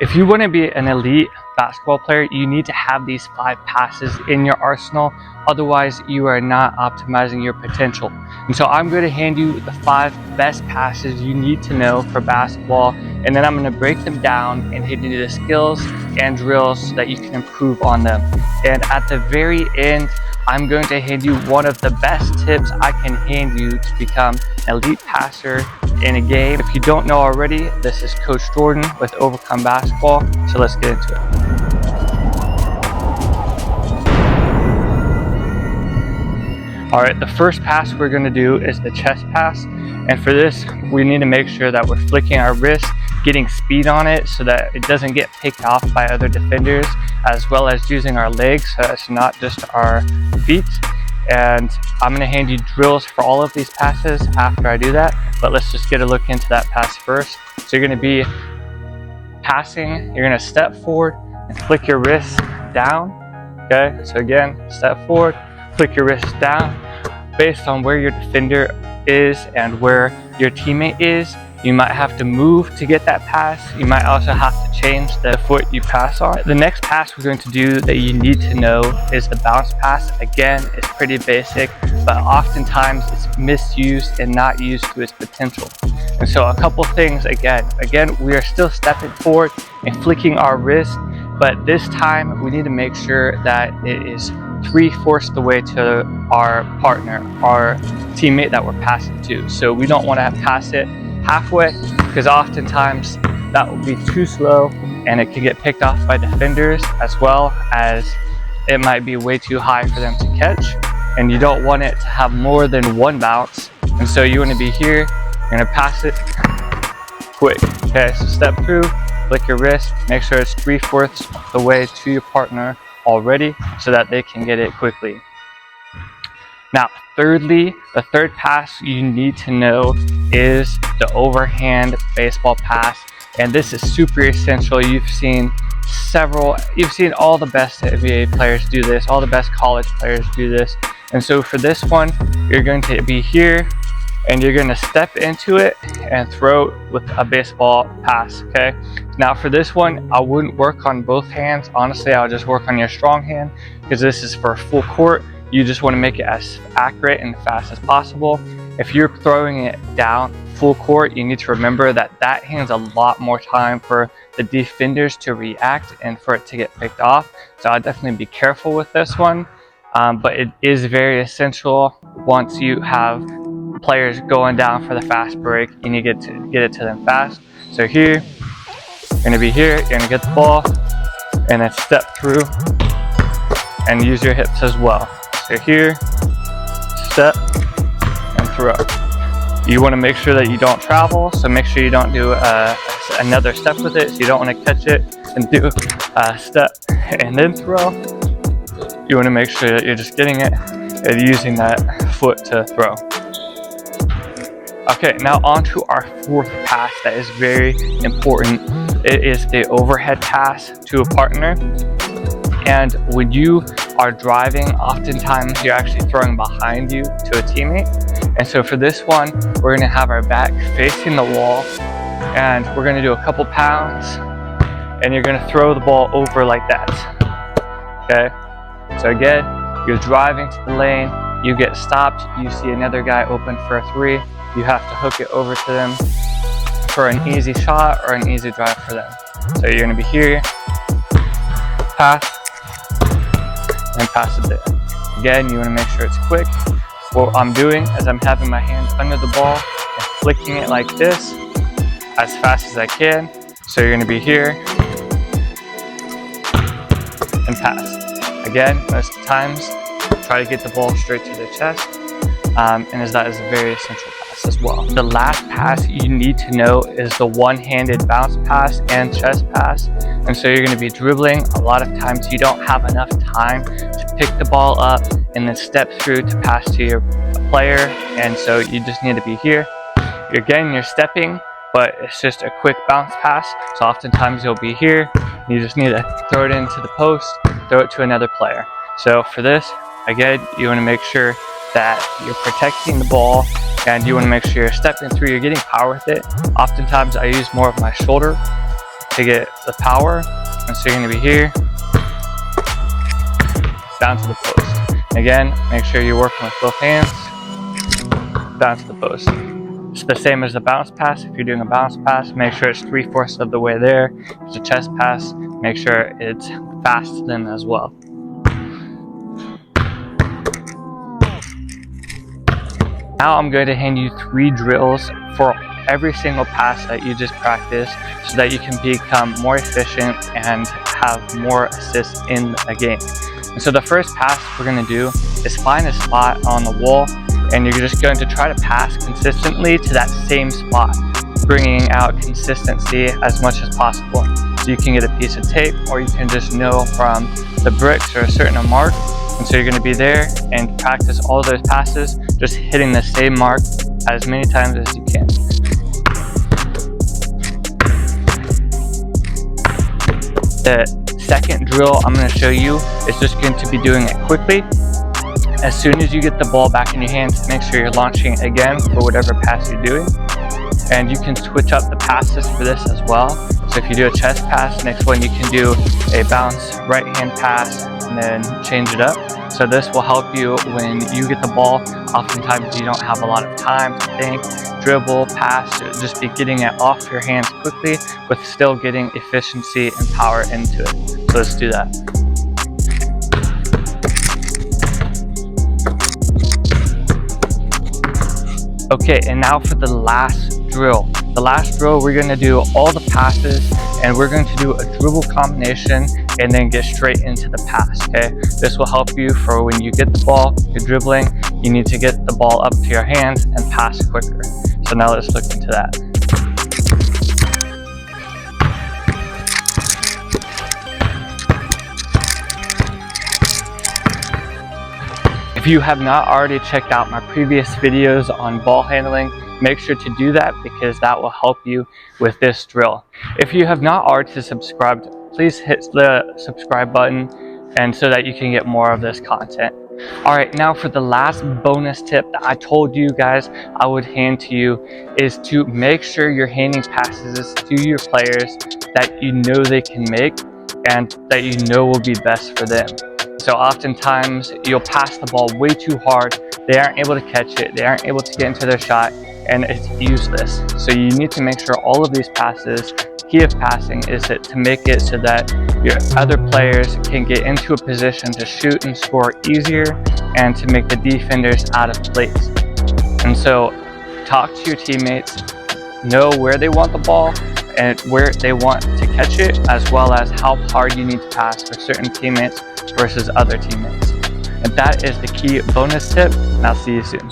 If you want to be an elite basketball player, you need to have these 5 passes in your arsenal. Otherwise, you are not optimizing your potential. And so I'm going to hand you the 5 best passes you need to know for basketball, and then I'm going to break them down and hand you the skills and drills so that you can improve on them. And at the very end, I'm going to hand you one of the best tips I can hand you to become an elite passer in a game. If you don't know already, this is Coach Jordan with Overcome Basketball, so let's get into it. Alright, the first pass we're going to do is the chest pass, and for this we need to make sure that we're flicking our wrist, getting speed on it so that it doesn't get picked off by other defenders, as well as using our legs so it's not just our feet. And I'm going to hand you drills for all of these passes after I do that, but let's just get a look into that pass first. So you're going to be passing, you're going to step forward and flick your wrist down. Okay, so again, step forward, flick your wrist down. Based on where your defender is and where your teammate is, you might have to move to get that pass. You might also have to change the foot you pass on. The next pass we're going to do that you need to know is the bounce pass. Again, it's pretty basic, but oftentimes it's misused and not used to its potential. And so a couple things, again, we are still stepping forward and flicking our wrist, but this time we need to make sure that it is 3/4 the way to our partner, our teammate that we're passing to. So we don't want to pass it halfway, because oftentimes that will be too slow and it can get picked off by defenders, as well as it might be way too high for them to catch, and you don't want it to have more than one bounce. And so you want to be here, you're going to pass it quick. Okay, so step through, flick your wrist, make sure it's 3/4 the way to your partner already so that they can get it quickly. Now, thirdly, the third pass you need to know is the overhand baseball pass, and this is super essential. You've seen all the best NBA players do this, all the best college players do this. And so for this one, you're going to be here and you're going to step into it and throw with a baseball pass. Okay, now for this one, I wouldn't work on both hands. Honestly, I'll just work on your strong hand, because this is for full court. You just want to make it as accurate and fast as possible. If you're throwing it down full court, you need to remember that that hands a lot more time for the defenders to react and for it to get picked off. So I'll definitely be careful with this one, but it is very essential. Once you have players going down for the fast break, you need to get it to them fast. So here, you're going to be here, you're going to get the ball and then step through and use your hips as well. So here, step and throw. You want to make sure that you don't travel, so make sure you don't do another step with it. So you don't want to catch it and do a step and then throw. You want to make sure that you're just getting it and using that foot to throw. Okay, now on to our fourth pass that is very important. It is the overhead pass to a partner. And when you are driving, oftentimes you're actually throwing behind you to a teammate. And so for this one, we're going to have our back facing the wall, and we're going to do a couple pounds, and you're going to throw the ball over like that. Okay, so again, you're driving to the lane, you get stopped, you see another guy open for a 3, you have to hook it over to them for an easy shot or an easy drive for them. So you're going to be here, pass, and pass it there. Again, you want to make sure it's quick. What I'm doing is I'm having my hand under the ball and flicking it like this as fast as I can. So you're going to be here and pass. Again, most of the times, try to get the ball straight to the chest, and that is a very essential pass as well. The last pass you need to know is the one-handed bounce pass and chest pass. And so you're going to be dribbling. A lot of times you don't have enough time to pick the ball up and then step through to pass to your player, and so you just need to be here. You're stepping, but it's just a quick bounce pass. So oftentimes you'll be here, you just need to throw it into the post, throw it to another player. So for this, again, you want to make sure that you're protecting the ball, and you want to make sure you're stepping through, you're getting power with it. Oftentimes I use more of my shoulder to get the power. And so you're going to be here, down to the post. Again, make sure you're working with both hands, down to the post. It's the same as the bounce pass. If you're doing a bounce pass, make sure it's 3/4 of the way there. If it's a chest pass, make sure it's fast to them as well. Now I'm going to hand you 3 drills for every single pass that you just practiced so that you can become more efficient and have more assists in a game. And so the first pass we're going to do is find a spot on the wall, and you're just going to try to pass consistently to that same spot, bringing out consistency as much as possible. So you can get a piece of tape, or you can just know from the bricks or a certain mark. And so you're going to be there and practice all of those passes, just hitting the same mark as many times as you can. The second drill I'm going to show you is just going to be doing it quickly. As soon as you get the ball back in your hands, make sure you're launching again for whatever pass you're doing. And you can switch up the passes for this as well. So if you do a chest pass, next one you can do a bounce right hand pass and then change it up. So this will help you when you get the ball. Oftentimes you don't have a lot of time to think, dribble, pass, just be getting it off your hands quickly with still getting efficiency and power into it. So let's do that. Okay, and now for the last drill. The last drill, we're going to do all the passes, and we're going to do a dribble combination and then get straight into the pass, okay? This will help you for when you get the ball, you're dribbling, you need to get the ball up to your hands and pass quicker. So now let's look into that. If you have not already checked out my previous videos on ball handling, make sure to do that because that will help you with this drill. If you have not already subscribed, please hit the subscribe button and so that you can get more of this content. Alright, now for the last bonus tip that I told you guys I would hand to you is to make sure you're handing passes to your players that you know they can make and that you know will be best for them. So oftentimes you'll pass the ball way too hard, they aren't able to catch it, they aren't able to get into their shot, and it's useless. So you need to make sure all of these passes, key of passing is to make it so that your other players can get into a position to shoot and score easier and to make the defenders out of place. And so talk to your teammates, know where they want the ball and where they want to catch it, as well as how hard you need to pass for certain teammates versus other teammates. And that is the key bonus tip, and I'll see you soon.